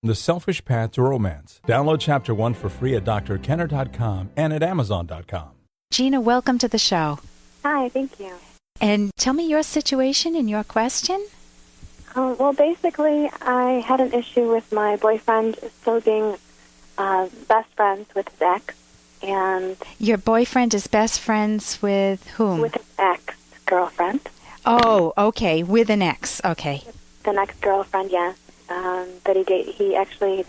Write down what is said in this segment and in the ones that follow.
The Selfish Path to Romance. Download Chapter 1 for free at drkenner.com and at amazon.com. Gina, welcome to the show. Hi, thank you. And tell me your situation and your question. Well, basically, I had an issue with my boyfriend still being best friends with his ex. And your boyfriend is best friends with whom? With his ex-girlfriend. Oh, okay, with an ex, okay. The next girlfriend, yes. That he actually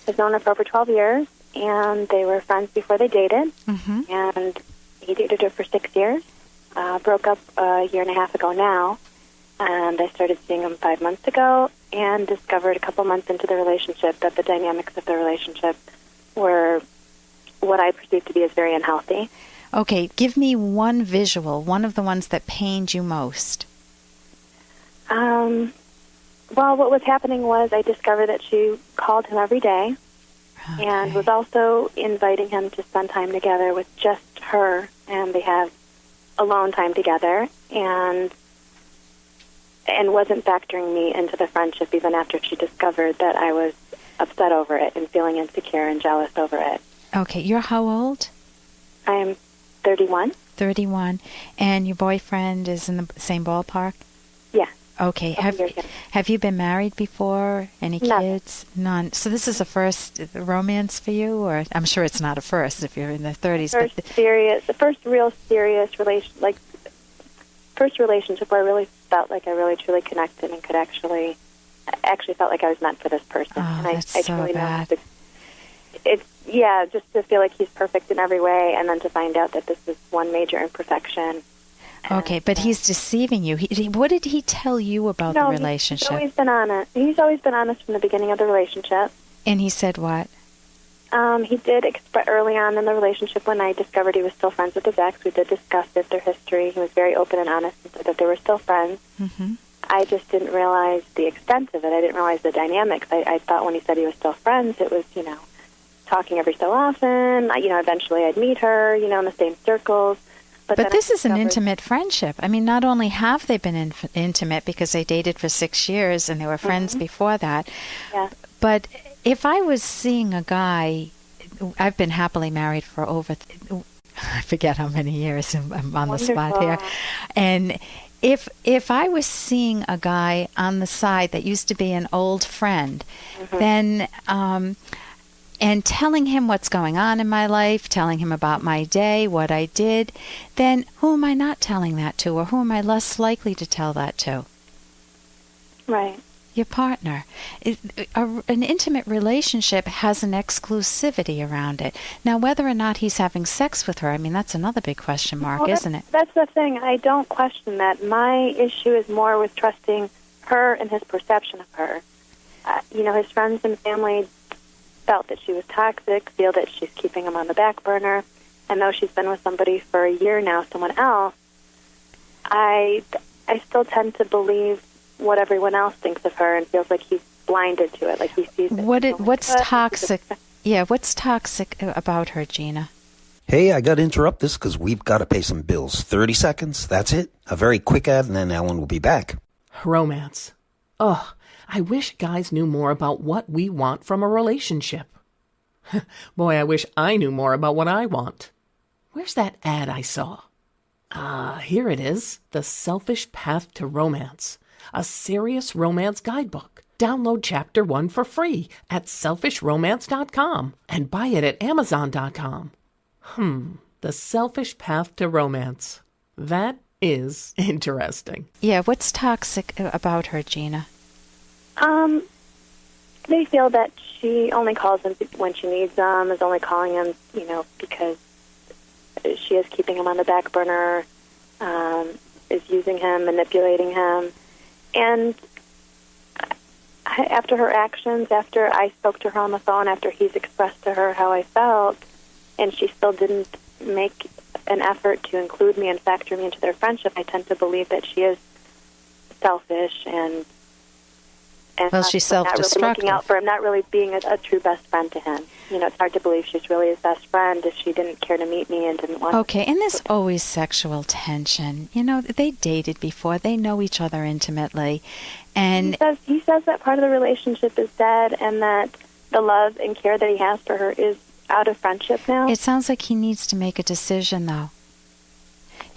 has known her for over 12 years, and they were friends before they dated. Mm-hmm. And he dated her for 6 years. Broke up a year and a half ago now, and I started seeing him 5 months ago, and discovered a couple months into the relationship that the dynamics of the relationship were what I perceived to be as very unhealthy. Okay, give me one visual, one of the ones that pained you most. Well, what was happening was I discovered that she called him every day, okay, and was also inviting him to spend time together with just her, and they have alone time together, and wasn't factoring me into the friendship even after she discovered that I was upset over it and feeling insecure and jealous over it. Okay, you're how old? I'm 31. 31. And your boyfriend is in the same ballpark? Yeah. Okay. Have you been married before? Any kids? None. So this is a first romance for you, or I'm sure it's not a first if you're in the 30s. The first real serious first relationship where I really felt like I really truly connected and could actually felt like I was meant for this person. Oh, and that's I so truly bad. know just to feel like he's perfect in every way, and then to find out that this is one major imperfection. Okay, but he's deceiving you. What did he tell you about the relationship? He's always been honest. He's always been honest from the beginning of the relationship. And he said what? He did express early on in the relationship when I discovered he was still friends with his ex. We did discuss their history. He was very open and honest and said that they were still friends. Mm-hmm. I just didn't realize the extent of it. I didn't realize the dynamics. I thought when he said he was still friends, it was, talking every so often. Eventually I'd meet her, in the same circles. But this is an intimate friendship. I mean, not only have they been intimate because they dated for 6 years and they were friends before that, but if I was seeing a guy, I've been happily married for over, I forget how many years, I'm on the spot here, and if I was seeing a guy on the side that used to be an old friend, then and telling him what's going on in my life, telling him about my day, what I did, then who am I not telling that to, or who am I less likely to tell that to? Right. Your partner. An intimate relationship has an exclusivity around it. Now, whether or not he's having sex with her, I mean, that's another big question mark, isn't it? That's the thing. I don't question that. My issue is more with trusting her and his perception of her. His friends and family felt that she was toxic, feel that she's keeping him on the back burner, and though she's been with somebody for a year now, someone else, I still tend to believe what everyone else thinks of her and feels like he's blinded to it, like he sees it. What's toxic? Yeah, what's toxic about her, Gina? Hey, I got to interrupt this because we've got to pay some bills. 30 seconds, that's it. A very quick ad, and then Ellen will be back. Romance. Ugh. I wish guys knew more about what we want from a relationship. Boy, I wish I knew more about what I want. Where's that ad I saw? Here it is. The Selfish Path to Romance. A serious romance guidebook. Download Chapter 1 for free at selfishromance.com and buy it at amazon.com. The Selfish Path to Romance. That is interesting. Yeah, what's toxic about her, Gina? They feel that she only calls him when she needs him, is only calling him, because she is keeping him on the back burner, is using him, manipulating him. And after her actions, after I spoke to her on the phone, after he's expressed to her how I felt, and she still didn't make an effort to include me and factor me into their friendship, I tend to believe that she is selfish and And well, she's not really self-destructive. looking out for him, not really being a true best friend to him. It's hard to believe she's really his best friend if she didn't care to meet me and didn't want Okay, and there's always sexual tension. They dated before. They know each other intimately. And he says that part of the relationship is dead and that the love and care that he has for her is out of friendship now. it sounds like he needs to make a decision, though.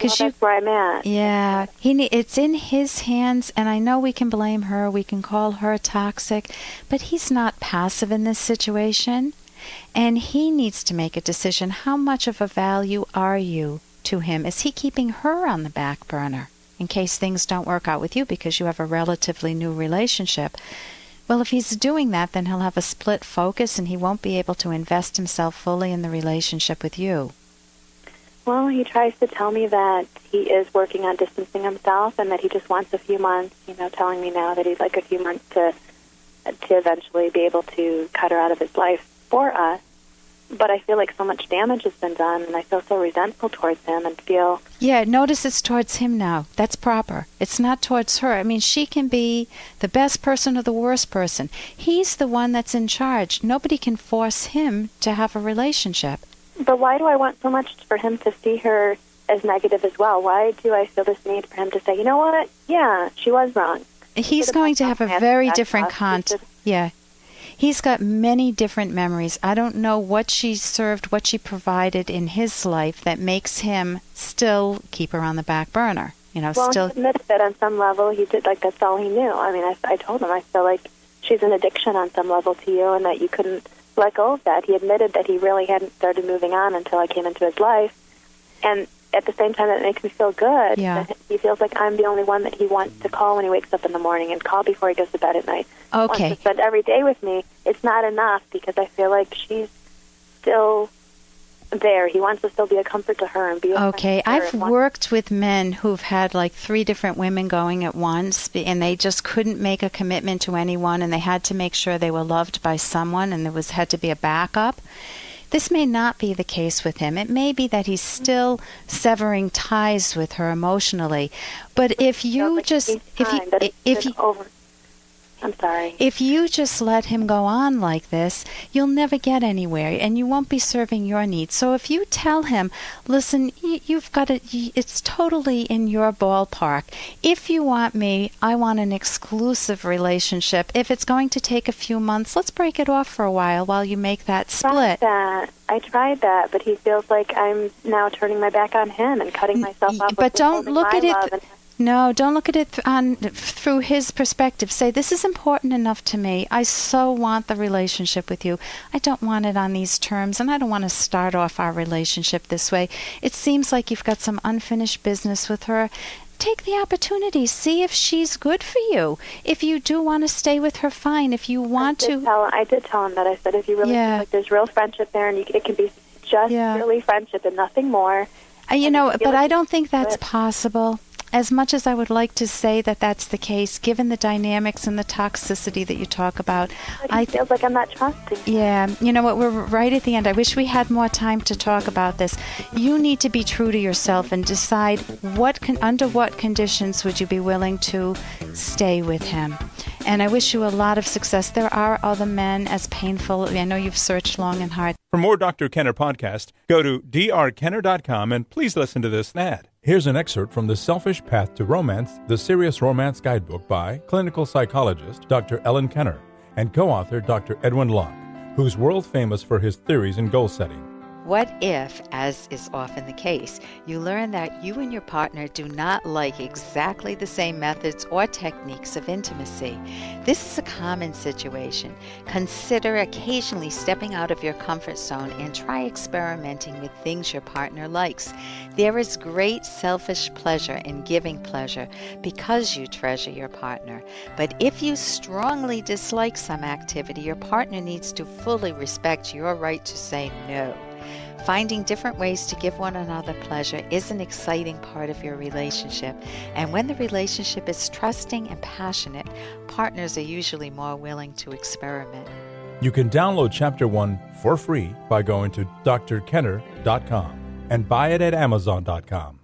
That's where I'm at. Yeah, it's in his hands, and I know we can blame her, we can call her toxic, but he's not passive in this situation, and he needs to make a decision. How much of a value are you to him? Is he keeping her on the back burner in case things don't work out with you because you have a relatively new relationship? Well, if he's doing that, then he'll have a split focus, and he won't be able to invest himself fully in the relationship with you. Well, he tries to tell me that he is working on distancing himself and that he just wants a few months, telling me now that he'd like a few months to eventually be able to cut her out of his life for us. But I feel like so much damage has been done, and I feel so resentful towards him and feel... Yeah, notice it's towards him now. That's proper. It's not towards her. I mean, she can be the best person or the worst person. He's the one that's in charge. Nobody can force him to have a relationship. But why do I want so much for him to see her as negative as well? Why do I feel this need for him to say, you know what? Yeah, she was wrong. He's going to have a very different Yeah. He's got many different memories. I don't know what she served, what she provided in his life that makes him still keep her on the back burner. Well, he admitted that on some level he did, that's all he knew. I mean, I told him, I feel like she's an addiction on some level to you and that you couldn't let go of that. He admitted that he really hadn't started moving on until I came into his life. And at the same time, that makes me feel good. Yeah. He feels like I'm the only one that he wants to call when he wakes up in the morning and call before he goes to bed at night. Okay. Wants to spend every day with me. It's not enough because I feel like she's still there. He wants to still be a comfort to her and be a Okay, I've worked with men who've had 3 different women going at once, and they just couldn't make a commitment to anyone, and they had to make sure they were loved by someone, and there had to be a backup. This may not be the case with him. It may be that he's still severing ties with her emotionally. But if you I'm sorry. If you just let him go on like this, you'll never get anywhere, and you won't be serving your needs. So if you tell him, listen, you've got it's totally in your ballpark. If you want me, I want an exclusive relationship. If it's going to take a few months, let's break it off for a while you make that split. I tried that, but he feels like I'm now turning my back on him and cutting myself off. But don't look at it. No, don't look at it through his perspective. Say, this is important enough to me. I so want the relationship with you. I don't want it on these terms, and I don't want to start off our relationship this way. It seems like you've got some unfinished business with her. Take the opportunity. See if she's good for you. If you do want to stay with her, fine. If you want to... I did tell him that. I said, if you really feel like there's real friendship there, and it can be just purely friendship and nothing more. But I don't think that's possible. As much as I would like to say that that's the case, given the dynamics and the toxicity that you talk about, it feels like I'm not trusting. Yeah, you know what? We're right at the end. I wish we had more time to talk about this. You need to be true to yourself and decide under what conditions would you be willing to stay with him. And I wish you a lot of success. There are other men as painful. I know you've searched long and hard. For more Dr. Kenner podcast, go to drkenner.com and please listen to this ad. Here's an excerpt from The Selfish Path to Romance, the Serious Romance Guidebook by clinical psychologist Dr. Ellen Kenner and co-author Dr. Edwin Locke, who's world famous for his theories in goal setting. What if, as is often the case, you learn that you and your partner do not like exactly the same methods or techniques of intimacy? This is a common situation. Consider occasionally stepping out of your comfort zone and try experimenting with things your partner likes. There is great selfish pleasure in giving pleasure because you treasure your partner. But if you strongly dislike some activity, your partner needs to fully respect your right to say no. Finding different ways to give one another pleasure is an exciting part of your relationship, and when the relationship is trusting and passionate, partners are usually more willing to experiment. You can download Chapter 1 for free by going to drkenner.com and buy it at amazon.com.